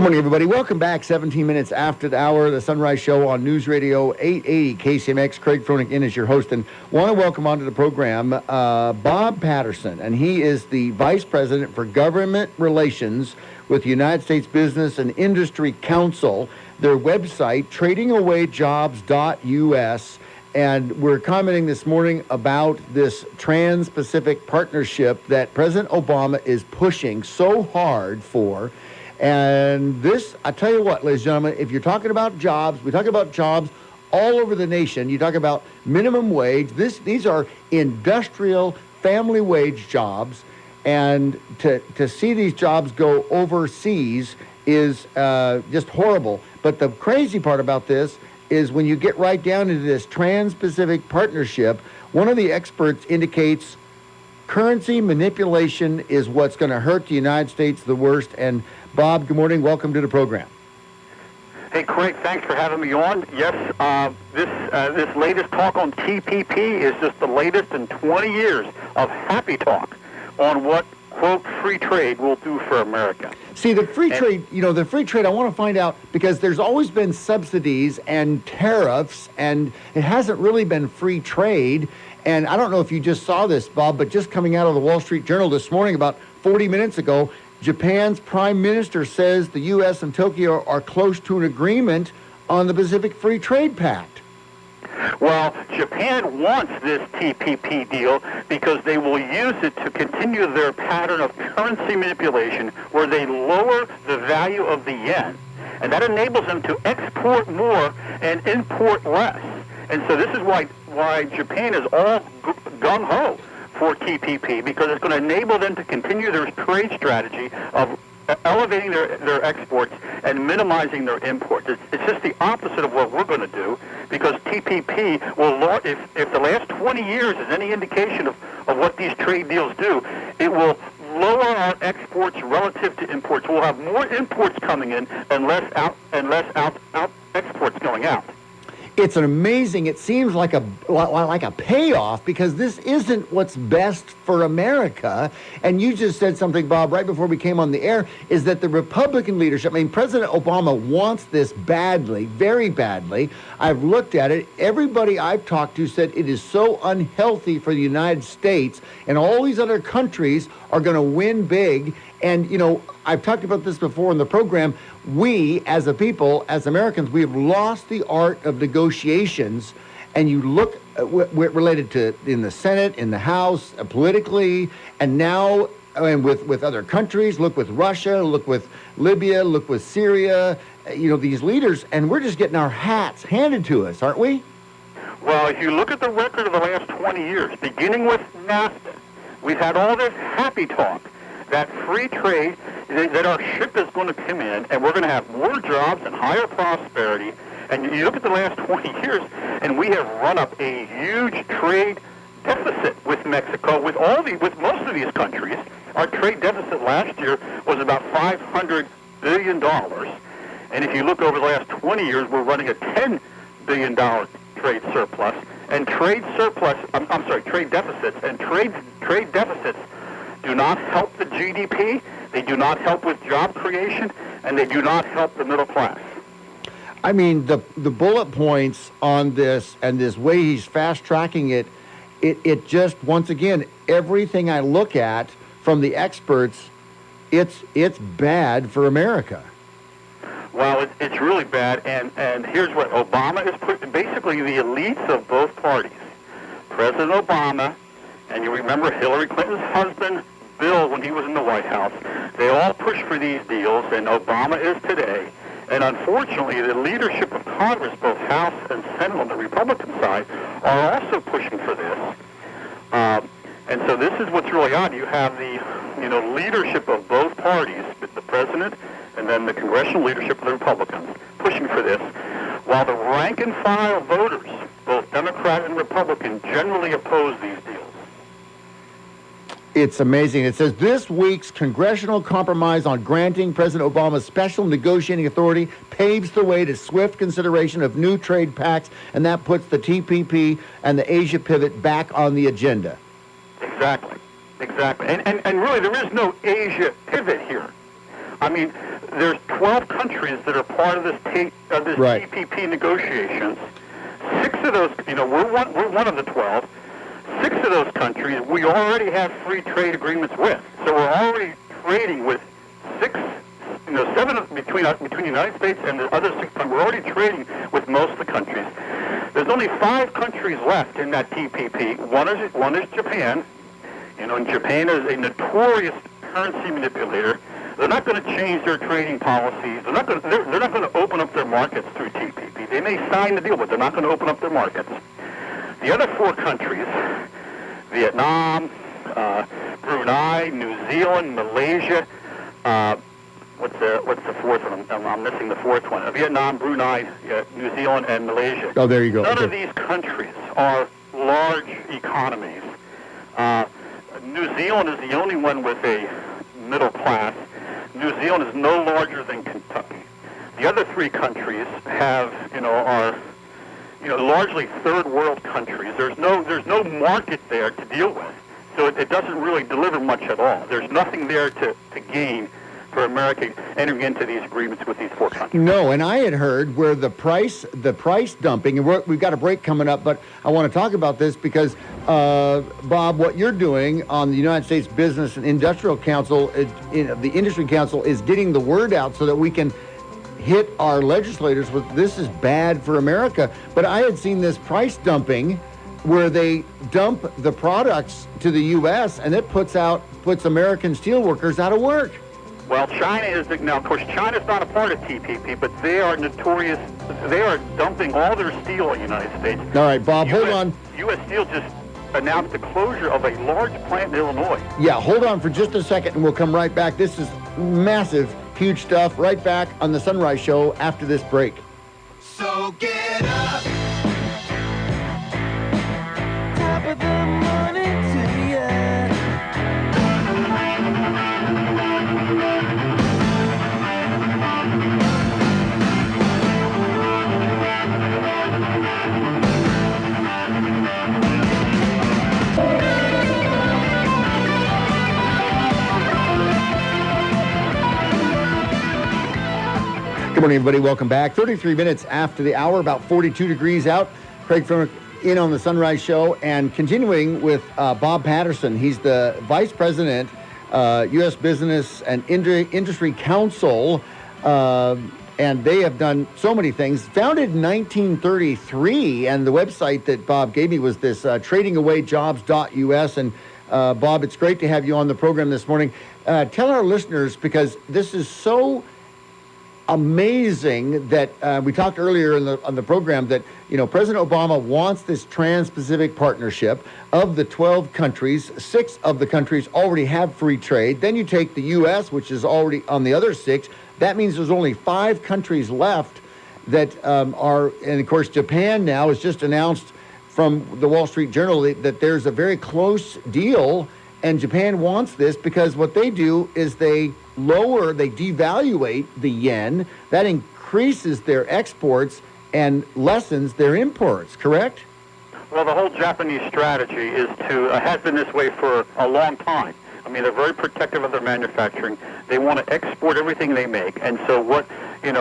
Good morning, everybody. Welcome back. 17 minutes after the hour, the Sunrise Show on News Radio 880 KCMX. Craig Froelich in as your host, and want to welcome onto the program Bob Patterson, and he is the Vice President for Government Relations with the United States Business and Industry Council. Their website, tradingawayjobs.us. And we're commenting this morning about this Trans-Pacific Partnership that President Obama is pushing so hard for. And this, I tell you what, ladies and gentlemen, if you're talking about jobs, we talk about jobs all over the nation. You talk about minimum wage. These are industrial family wage jobs. And to see these jobs go overseas is just horrible. But the crazy part about this is when you get right down into this Trans-Pacific Partnership, one of the experts indicates currency manipulation is what's going to hurt the United States the worst. And Bob, good morning. Welcome to the program. Hey, Craig, thanks for having me on. Yes, this latest talk on TPP is just the latest in 20 years of happy talk on what, quote, free trade will do for America. See, the free trade, the free trade, I want to find out, because there's always been subsidies and tariffs, and it hasn't really been free trade. And I don't know if you just saw this, Bob, but just coming out of the Wall Street Journal this morning, about 40 minutes ago, Japan's prime minister says the U.S. and Tokyo are close to an agreement on the Pacific Free Trade Pact. Well, Japan wants this TPP deal because they will use it to continue their pattern of currency manipulation where they lower the value of the yen. And that enables them to export more and import less. And so this is why Japan is all gung-ho for TPP, because it's going to enable them to continue their trade strategy of elevating their exports and minimizing their imports. It's just the opposite of what we're going to do, because TPP will, if the last 20 years is any indication of what these trade deals do, it will lower our exports relative to imports. We'll have more imports coming in and less exports going out. It's an amazing, it seems like a payoff, because this isn't what's best for America. And you just said something, Bob, right before we came on the air, is that the Republican leadership, President Obama wants this badly, very badly. I've looked at it. Everybody I've talked to said it is so unhealthy for the United States, and all these other countries are going to win big. And, I've talked about this before in the program. We, as a people, as Americans, we have lost the art of negotiations. And you look related to in the Senate, in the House, politically, and now with other countries. Look with Russia, look with Libya, look with Syria, these leaders. And we're just getting our hats handed to us, aren't we? Well, if you look at the record of the last 20 years, beginning with NAFTA, we've had all this happy talk that free trade, that our ship is going to come in and we're going to have more jobs and higher prosperity. And you look at the last 20 years, and we have run up a huge trade deficit with Mexico, with most of these countries. Our trade deficit last year was about $500 billion. And if you look over the last 20 years, we're running a $10 billion trade surplus. And trade deficits. And trade deficits do not help the GDP, they do not help with job creation, and they do not help the middle class. The bullet points on this and this way he's fast-tracking it just, once again, everything I look at from the experts, it's bad for America. Well, it's really bad, and here's what Obama is putting, basically the elites of both parties. President Obama, and you remember Hillary Clinton's husband, Bill, when he was in the White House, they all pushed for these deals, and Obama is today. And unfortunately, the leadership of Congress, both House and Senate on the Republican side, are also pushing for this. And so this is what's really odd. You have the leadership of both parties, the president and then the congressional leadership of the Republicans, pushing for this, while the rank and file voters, both Democrat and Republican, generally oppose these deals. It's amazing. It says this week's congressional compromise on granting President Obama's special negotiating authority paves the way to swift consideration of new trade pacts, and that puts the TPP and the Asia pivot back on the agenda. Exactly. And really, there is no Asia pivot here. I mean, there's 12 countries that are part of this Right. TPP negotiations. 6 of those, we're one of the 12. 6 of those countries we already have free trade agreements with. So we're already trading with 6, 7 between the United States and the other 6 countries. We're already trading with most of the countries. There's only 5 countries left in that TPP. One is Japan. And Japan is a notorious currency manipulator. They're not going to change their trading policies. They're not going to open up their markets through TPP. They may sign the deal, but they're not going to open up their markets. The other 4 countries, Vietnam, Brunei, New Zealand, Malaysia. What's the fourth one? I'm missing the fourth one. Vietnam, Brunei, New Zealand, and Malaysia. Oh, there you go. None of these countries are large economies. New Zealand is the only one with a middle class. New Zealand is no larger than Kentucky. The other 3 countries are largely third world countries. There's no market there to deal with, so it doesn't really deliver much at all. There's nothing there to gain for America entering into these agreements with these 4 countries. No, and I had heard where the price dumping, and we've got a break coming up, but I want to talk about this because, Bob, what you're doing on the United States Business and Industrial Council, the Industry Council, is getting the word out so that we can hit our legislators with this is bad for America. But I had seen this price dumping where they dump the products to the U.S. and it puts American steelworkers out of work. Well, China is now. Of course, China's not a part of TPP, but they are notorious. They are dumping all their steel in the United States. All right, Bob, hold on. U.S. Steel just announced the closure of a large plant in Illinois. Yeah, hold on for just a second, and we'll come right back. This is massive, huge stuff. Right back on the Sunrise Show after this break. So get up. Top of the morning to you. Good morning, everybody. Welcome back. 33 minutes after the hour, about 42 degrees out. Craig Furnick in on the Sunrise Show, and continuing with Bob Patterson. He's the Vice President, U.S. Business and Industry Council, and they have done so many things. Founded in 1933, and the website that Bob gave me was this tradingawayjobs.us. And Bob, it's great to have you on the program this morning. Tell our listeners, because this is so amazing that we talked earlier on the program that President Obama wants this Trans-Pacific Partnership of the 12 countries. 6 of the countries already have free trade. Then you take the U.S., which is already on the other 6. That means there's only 5 countries left that are, and of course Japan now has just announced from the Wall Street Journal that there's a very close deal, and Japan wants this because what they do is they devaluate the yen. That increases their exports and lessens their imports, correct? Well, the whole Japanese strategy has been this way for a long time. I mean, they're very protective of their manufacturing. They want to export everything they make. And so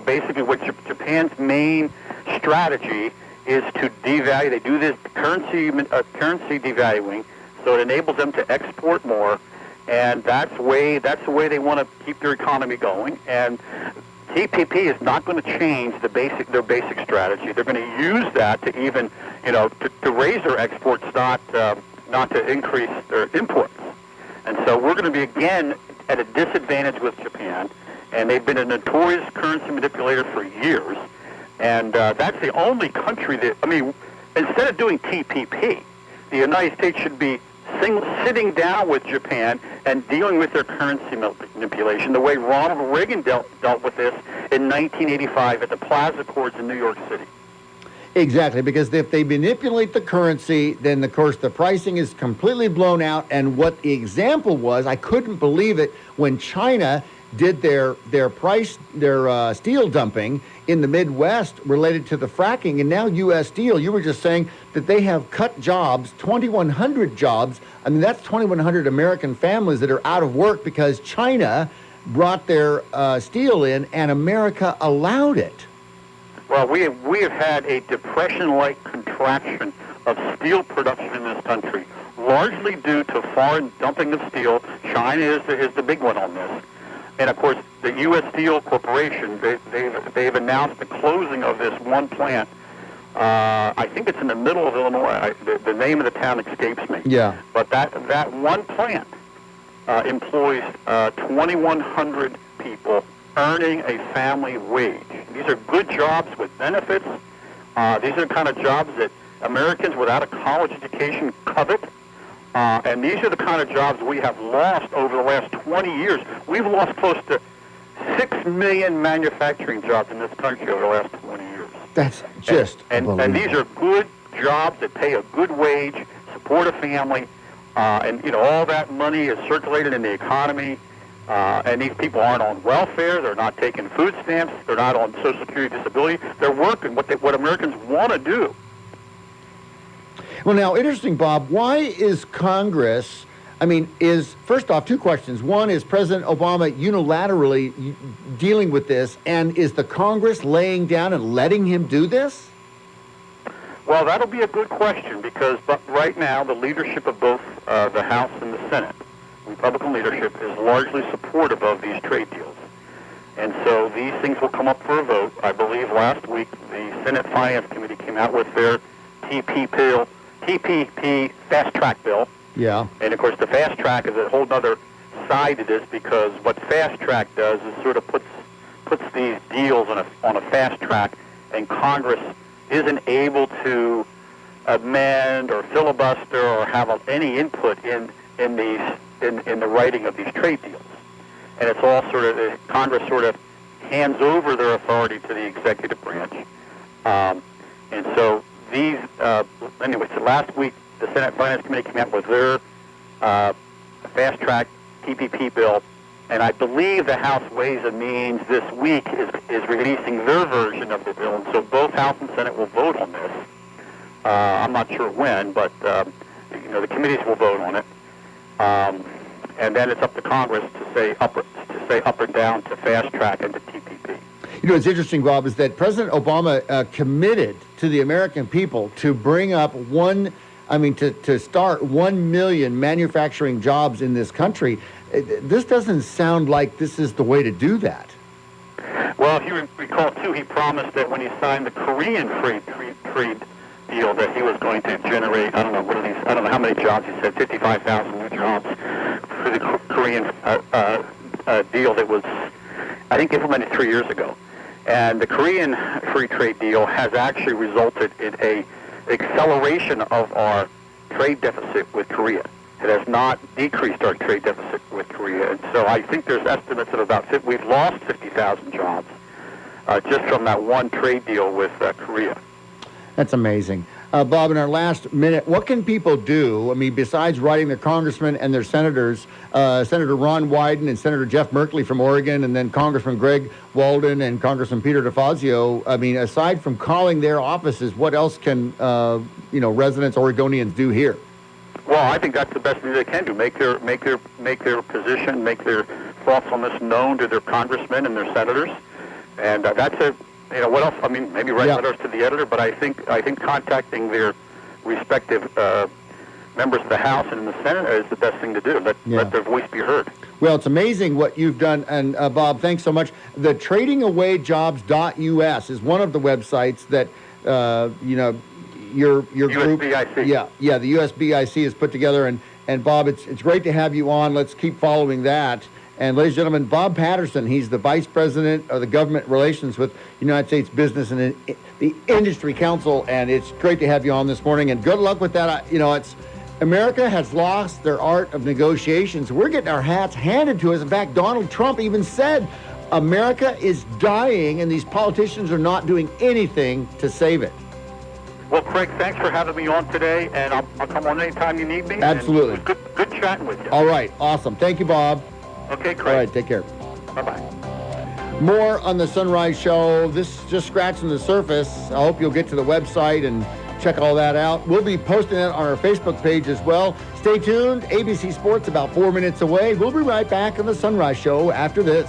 basically what Japan's main strategy is to devalue. They do this currency devaluing, so it enables them to export more. And that's the way they want to keep their economy going. And TPP is not going to change their basic strategy. They're going to use that to even, to raise their exports, not to increase their imports. And so we're going to be again at a disadvantage with Japan. And they've been a notorious currency manipulator for years. And that's the only country instead of doing TPP, the United States should be sitting down with Japan and dealing with their currency manipulation the way Ronald Reagan dealt with this in 1985 at the Plaza Accords in New York City. Exactly, because if they manipulate the currency, then of course the pricing is completely blown out. And what the example was, I couldn't believe it, when China did their steel dumping in the Midwest related to the fracking, and now U.S. Steel, you were just saying that they have cut jobs, 2,100 jobs. I mean, that's 2,100 American families that are out of work because China brought their steel in, and America allowed it. Well, we have had a depression-like contraction of steel production in this country, largely due to foreign dumping of steel. China is the big one on this. And, of course, the U.S. Steel Corporation, they've announced the closing of this one plant. I think it's in the middle of Illinois. The name of the town escapes me. Yeah. But that one plant employs 2,100 people earning a family wage. These are good jobs with benefits. These are the kind of jobs that Americans without a college education covet. And these are the kind of jobs we have lost over the last 20 years. We've lost close to 6 million manufacturing jobs in this country over the last 20 years. That's just and these are good jobs that pay a good wage, support a family, and all that money is circulated in the economy. And these people aren't on welfare. They're not taking food stamps. They're not on Social Security disability. They're working what Americans want to do. Well, now, interesting, Bob, why is Congress, first off, two questions. One, is President Obama unilaterally dealing with this, and is the Congress laying down and letting him do this? Well, that'll be a good question, because right now the leadership of both the House and the Senate, Republican leadership, is largely supportive of these trade deals. And so these things will come up for a vote. I believe last week the Senate Finance Committee came out with their TPP fast track bill. Yeah. And of course the fast track is a whole other side to this, because what fast track does is sort of puts these deals on a fast track, and Congress isn't able to amend or filibuster or have any input in the writing of these trade deals. And it's all Congress sort of hands over their authority to the executive branch. And so these, so last week the Senate Finance Committee came out with their fast-track TPP bill, and I believe the House Ways and Means this week is releasing their version of the bill, and so both House and Senate will vote on this. I'm not sure when, but the committees will vote on it, and then it's up to Congress to say up or down to fast-track and to TPP. What's interesting, Bob, is that President Obama committed to the American people to bring up to start 1 million manufacturing jobs in this country. This doesn't sound like this is the way to do that. Well, you recall, too, he promised that when he signed the Korean free trade deal that he was going to generate, I don't know how many jobs, he said 55,000 new jobs for the Korean deal that was, I think, implemented 3 years ago. And the Korean free trade deal has actually resulted in an acceleration of our trade deficit with Korea. It has not decreased our trade deficit with Korea. And so I think there's estimates of we've lost 50,000 jobs just from that one trade deal with Korea. That's amazing. Bob, in our last minute, what can people do? Besides writing their congressmen and their senators, Senator Ron Wyden and Senator Jeff Merkley from Oregon, and then Congressman Greg Walden and Congressman Peter DeFazio, aside from calling their offices, what else can, residents, Oregonians do here? Well, I think that's the best thing they can do. Make their position, make their thoughts on this known to their congressmen and their senators. And that's what else? Maybe write letters to the editor, but I think contacting their respective members of the House and in the Senate is the best thing to do. Let their voice be heard. Well, it's amazing what you've done, and Bob, thanks so much. The tradingawayjobs.us is one of the websites that your group, USBIC. The USBIC is put together, and Bob, it's great to have you on. Let's keep following that. And ladies and gentlemen, Bob Patterson, he's the Vice President of the Government Relations with United States Business and the Industry Council, and it's great to have you on this morning, and good luck with that. It's America has lost their art of negotiations. We're getting our hats handed to us. In fact, Donald Trump even said America is dying, and these politicians are not doing anything to save it. Well, Craig, thanks for having me on today, and I'll come on anytime you need me. Absolutely. It was good chatting with you. All right, awesome. Thank you, Bob. Okay, Craig. All right, take care. Bye-bye. More on the Sunrise Show. This is just scratching the surface. I hope you'll get to the website and Check all that out. We'll be posting it on our Facebook page as well. Stay tuned. ABC Sports about 4 minutes away. We'll be right back on the Sunrise Show after this.